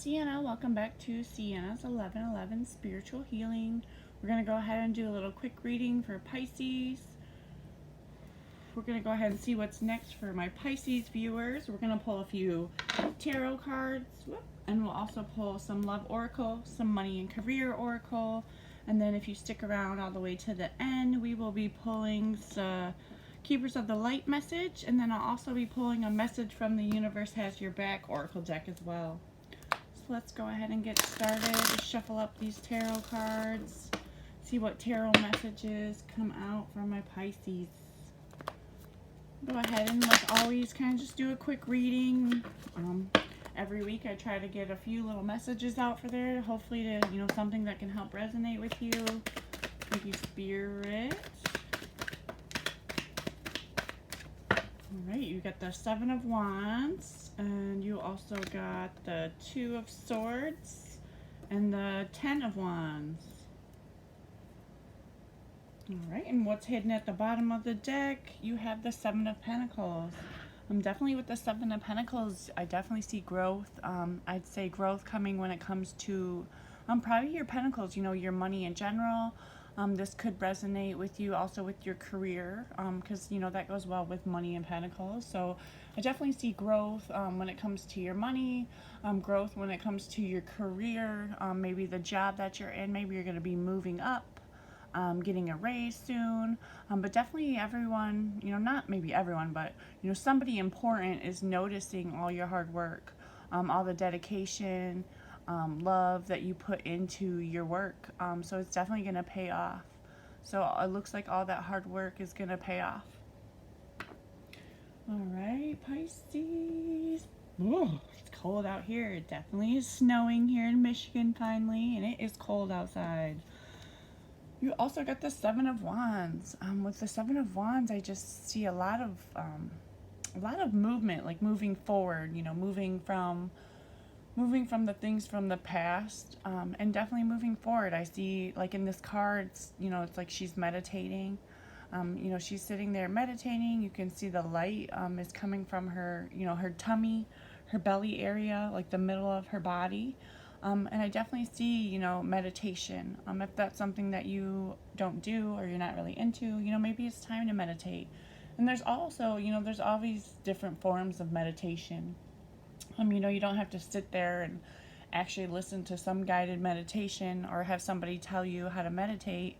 Sienna. Welcome back to Sienna's 1111 Spiritual Healing. We're going to go ahead and do a little quick reading for Pisces. We're going to go ahead and see what's next for my Pisces viewers. We're going to pull a few tarot cards, and we'll also pull some love oracle, some money and career oracle, and then if you stick around all the way to the end, we will be pulling the Keepers of the Light message, and then I'll also be pulling a message from the Universe Has Your Back oracle deck as well. So let's go ahead and get started. Just shuffle up these tarot cards, see what tarot messages come out from my Pisces. Go ahead and, like always, kind of just do a quick reading. Every week I try to get a few little messages out for there, hopefully to, something that can help resonate with you. Thank you, Spirit. Alright, you got the Seven of Wands, and you also got the Two of Swords, and the Ten of Wands. Alright, and what's hidden at the bottom of the deck? You have the Seven of Pentacles. Definitely with the Seven of Pentacles, I definitely see growth. I'd say growth coming when it comes to probably your Pentacles, your money in general. This could resonate with you also with your career, because that goes well with money and Pentacles. So I definitely see growth when it comes to your money, growth when it comes to your career, maybe the job that you're in, maybe you're going to be moving up, getting a raise soon, but definitely everyone, not maybe everyone, but somebody important is noticing all your hard work, all the dedication, love that you put into your work. So it's definitely going to pay off. So it looks like all that hard work is going to pay off. All right, Pisces. Oh, it's cold out here. It definitely is snowing here in Michigan finally, and it is cold outside. You also got the Seven of Wands. With the Seven of Wands, I just see a lot of movement, like moving forward. Moving from the things from the past, and definitely moving forward. I see, like in this card, it's like she's meditating. She's sitting there meditating. You can see the light is coming from her, her tummy, her belly area, like the middle of her body. And I definitely see, meditation. If that's something that you don't do or you're not really into, maybe it's time to meditate. And there's also, there's all these different forms of meditation. You don't have to sit there and actually listen to some guided meditation or have somebody tell you how to meditate.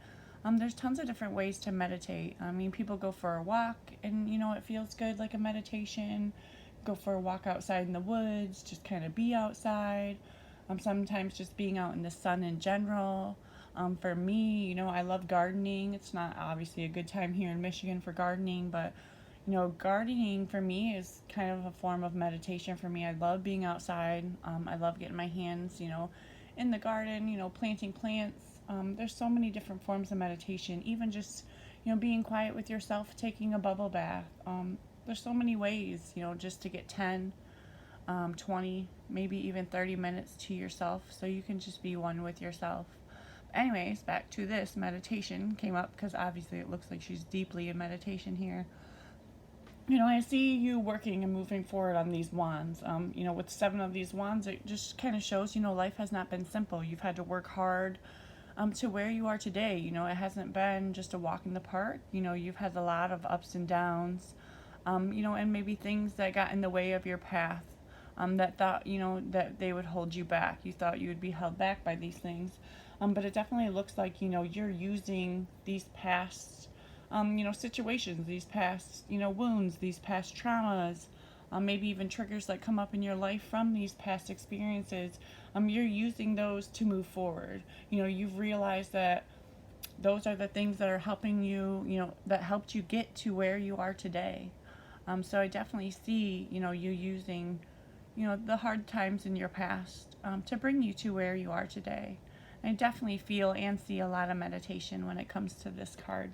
There's tons of different ways to meditate. People go for a walk and, it feels good like a meditation. Go for a walk outside in the woods, just kind of be outside. Sometimes just being out in the sun in general. For me, I love gardening. It's not obviously a good time here in Michigan for gardening, but gardening for me is kind of a form of meditation for me. I love being outside. I love getting my hands, in the garden, planting plants. There's so many different forms of meditation, even just, being quiet with yourself, taking a bubble bath. There's so many ways, just to get 10, 20, maybe even 30 minutes to yourself, so you can just be one with yourself. Anyways, back to this meditation came up because obviously it looks like she's deeply in meditation here. I see you working and moving forward on these wands. With 7 of these wands, it just kind of shows, life has not been simple. You've had to work hard to where you are today. It hasn't been just a walk in the park. You've had a lot of ups and downs, and maybe things that got in the way of your path, that thought, that they would hold you back. You thought you would be held back by these things. But it definitely looks like, you're using these past situations, these past, wounds, these past traumas, maybe even triggers that come up in your life from these past experiences. You're using those to move forward. You've realized that those are the things that are helping you, that helped you get to where you are today. So I definitely see, you using, the hard times in your past to bring you to where you are today. I definitely feel and see a lot of meditation when it comes to this card.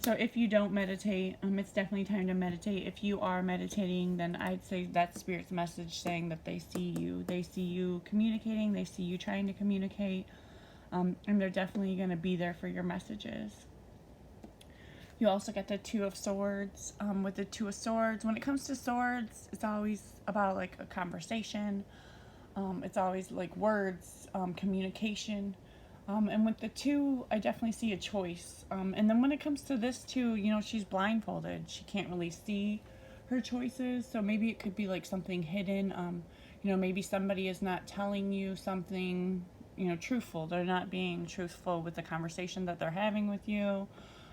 So if you don't meditate, it's definitely time to meditate. If you are meditating, then I'd say that's Spirit's message saying that they see you. They see you communicating. They see you trying to communicate. And they're definitely going to be there for your messages. You also get the Two of Swords. With the Two of Swords, when it comes to swords, it's always about like a conversation. It's always like words, communication. And with the 2, I definitely see a choice. And then when it comes to this 2, you know, she's blindfolded. She can't really see her choices. So maybe it could be like something hidden. You know, maybe somebody is not telling you something, you know, truthful. They're not being truthful with the conversation that they're having with you.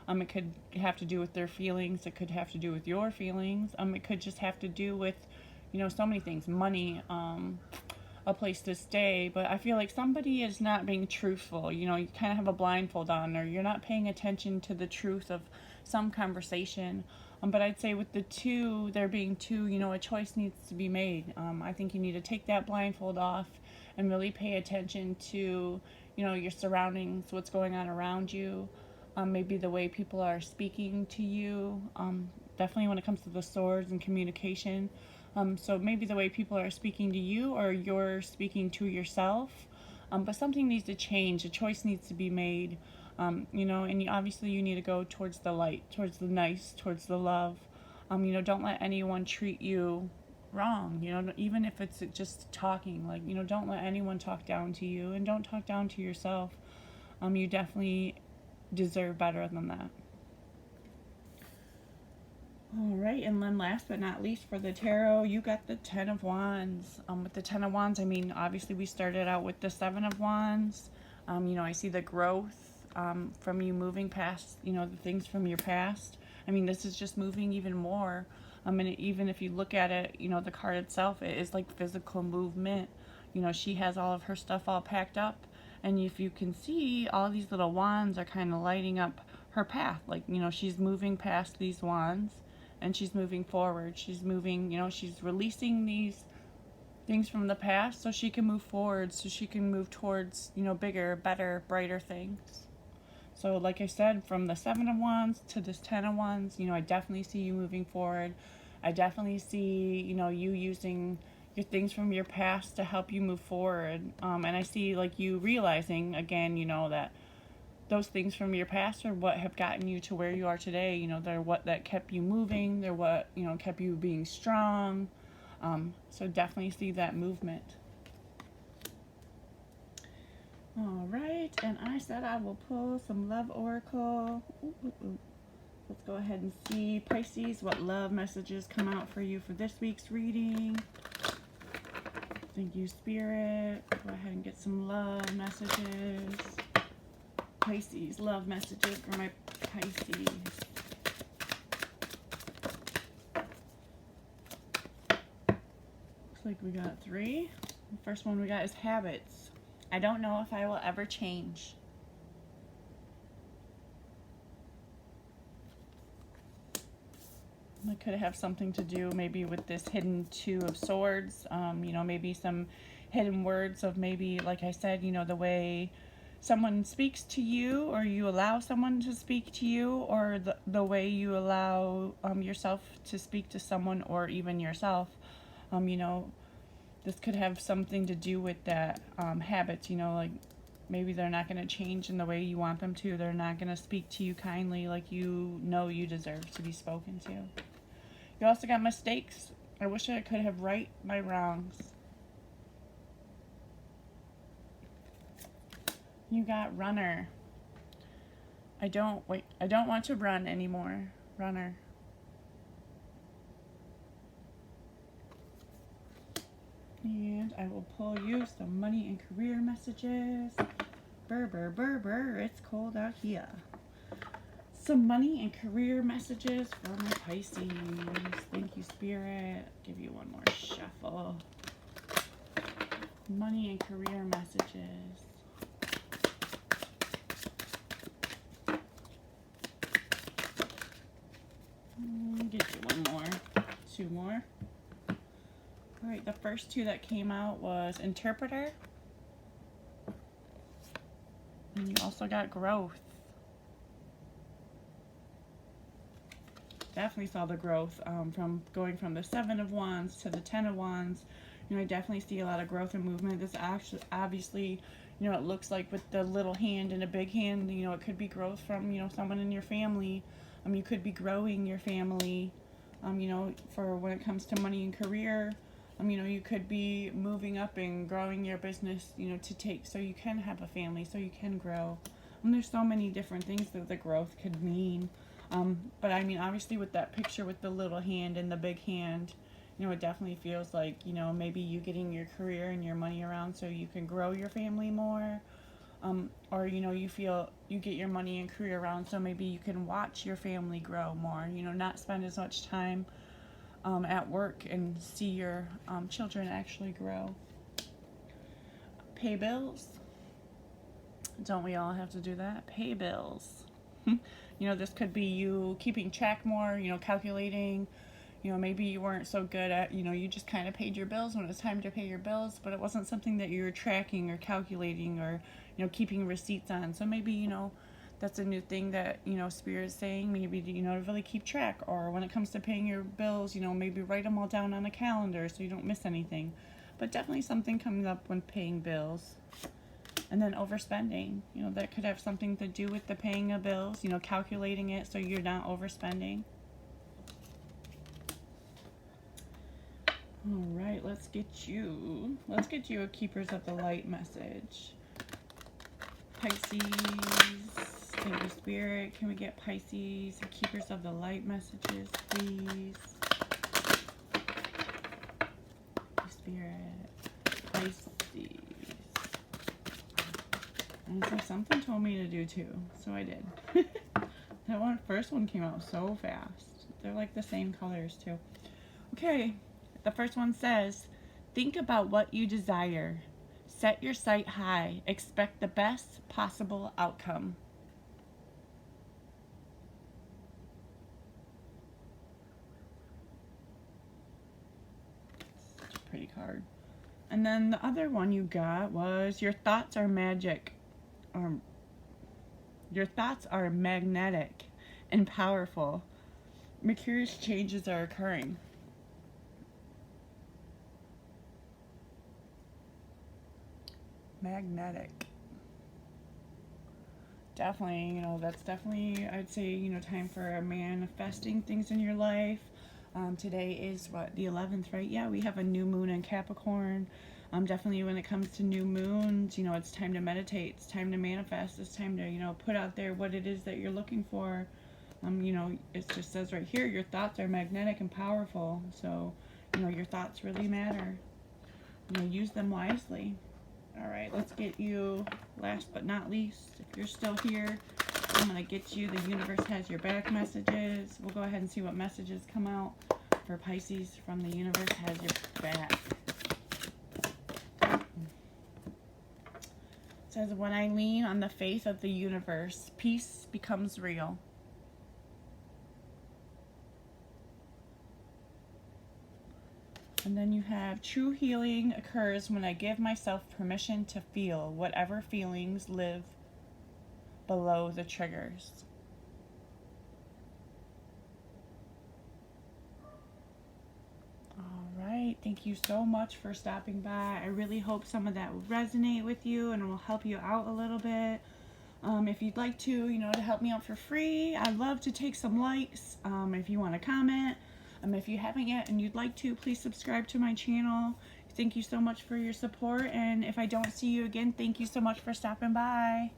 It could have to do with their feelings. It could have to do with your feelings. It could just have to do with, you know, so many things. Money, a place to stay. But I feel like somebody is not being truthful. You know, you kind of have a blindfold on, or you're not paying attention to the truth of some conversation. But I'd say with the 2, there being 2, you know, a choice needs to be made. I think you need to take that blindfold off and really pay attention to, you know, your surroundings, what's going on around you. Maybe the way people are speaking to you. Definitely when it comes to the swords and communication. So maybe the way people are speaking to you, or you're speaking to yourself. But something needs to change. A choice needs to be made. You know, and obviously you need to go towards the light, towards the nice, towards the love. You know, don't let anyone treat you wrong. You know, even if it's just talking, like, you know, don't let anyone talk down to you, and don't talk down to yourself. You definitely deserve better than that. All right, and then last but not least for the tarot, you got the 10 of Wands. With the 10 of Wands, I mean, obviously we started out with the 7 of Wands. You know, I see the growth from you moving past, you know, the things from your past. I mean, this is just moving even more. And even if you look at it, you know, the card itself, it is like physical movement. You know, she has all of her stuff all packed up. And if you can see, all these little wands are kind of lighting up her path. Like, you know, she's moving past these wands, and she's moving forward. She's moving, you know, she's releasing these things from the past so she can move forward, so she can move towards, you know, bigger, better, brighter things. So like I said, from the 7 of Wands to this 10 of Wands, you know, I definitely see you moving forward. I definitely see, you know, you using your things from your past to help you move forward. And I see like you realizing again, you know, that those things from your past are what have gotten you to where you are today. You know, they're what that kept you moving. They're what, you know, kept you being strong. So definitely see that movement. All right, and I said I will pull some love oracle. Let's go ahead and see, Pisces, what love messages come out for you for this week's reading. Thank you, Spirit. Go ahead and get some love messages. Pisces, love messages for my Pisces. Looks like we got 3. The first one we got is habits. I don't know if I will ever change. It could have something to do maybe with this hidden 2 of Swords. You know, maybe some hidden words of maybe, like I said, you know, the way someone speaks to you, or you allow someone to speak to you, or the way you allow yourself to speak to someone, or even yourself. You know, this could have something to do with that habits, you know, like maybe they're not going to change in the way you want them to. They're not going to speak to you kindly like you know you deserve to be spoken to. You also got mistakes. I wish I could have right my wrongs. You got runner. I don't want to run anymore. Runner. And I will pull you some money and career messages. Burr, burr, burr, burr. It's cold out here. Some money and career messages for my Pisces. Thank you, Spirit. Give you one more shuffle. Money and career messages. Get you one more. 2 more. All right, the first 2 that came out was interpreter. And you also got growth. Definitely saw the growth from going from the 7 of Wands to the 10 of Wands. You know, I definitely see a lot of growth and movement. This actually, obviously, you know, it looks like with the little hand and a big hand, you know, it could be growth from, you know, someone in your family. You could be growing your family, you know, for when it comes to money and career. You know, you could be moving up and growing your business, you know, to take, so you can have a family, so you can grow. And there's so many different things that the growth could mean. But I mean, obviously with that picture with the little hand and the big hand, you know, it definitely feels like, you know, maybe you getting your career and your money around so you can grow your family more. Or, you know, you feel you get your money and career around so maybe you can watch your family grow more, you know, not spend as much time at work and see your children actually grow. Pay bills. Don't we all have to do that? Pay bills. You know, this could be you keeping track more, you know, calculating. You know, maybe you weren't so good at, you know, you just kind of paid your bills when it was time to pay your bills, but it wasn't something that you were tracking or calculating or, you know, keeping receipts on. So maybe, you know, that's a new thing that, you know, Spirit's saying, maybe, you know, to really keep track. Or when it comes to paying your bills, you know, maybe write them all down on a calendar so you don't miss anything. But definitely something comes up when paying bills. And then overspending, you know, that could have something to do with the paying of bills, you know, calculating it so you're not overspending. All right, let's get you a Keepers of the Light message. Pisces, thank you, Spirit. Can we get Pisces, Keepers of the Light messages, please? Spirit, Pisces. And so something told me to do too, so I did. That first one came out so fast. They're like the same colors too. Okay, the first one says, think about what you desire. Set your sight high. Expect the best possible outcome. Such a pretty card. And then the other one you got was, your thoughts are magic. Your thoughts are magnetic and powerful. Mysterious changes are occurring. Magnetic. Definitely, you know, that's definitely, I'd say, you know, time for manifesting things in your life. Today is what, the 11th, right? Yeah, we have a new moon in Capricorn. Definitely when it comes to new moons, you know, it's time to meditate. It's time to manifest. It's time to, you know, put out there what it is that you're looking for. You know, it just says right here, your thoughts are magnetic and powerful. So, you know, your thoughts really matter. You know, use them wisely. All right, let's get you, last but not least, if you're still here, I'm going to get you the Universe Has Your Back messages. We'll go ahead and see what messages come out for Pisces from the Universe Has Your Back. It says, when I lean on the faith of the universe, peace becomes real. And then you have, true healing occurs when I give myself permission to feel whatever feelings live below the triggers. All right, thank you so much for stopping by. I really hope some of that will resonate with you and will help you out a little bit. If you'd like to, you know, to help me out for free, I'd love to take some likes. If you want to comment. If you haven't yet and you'd like to, please subscribe to my channel. Thank you so much for your support. And if I don't see you again, thank you so much for stopping by.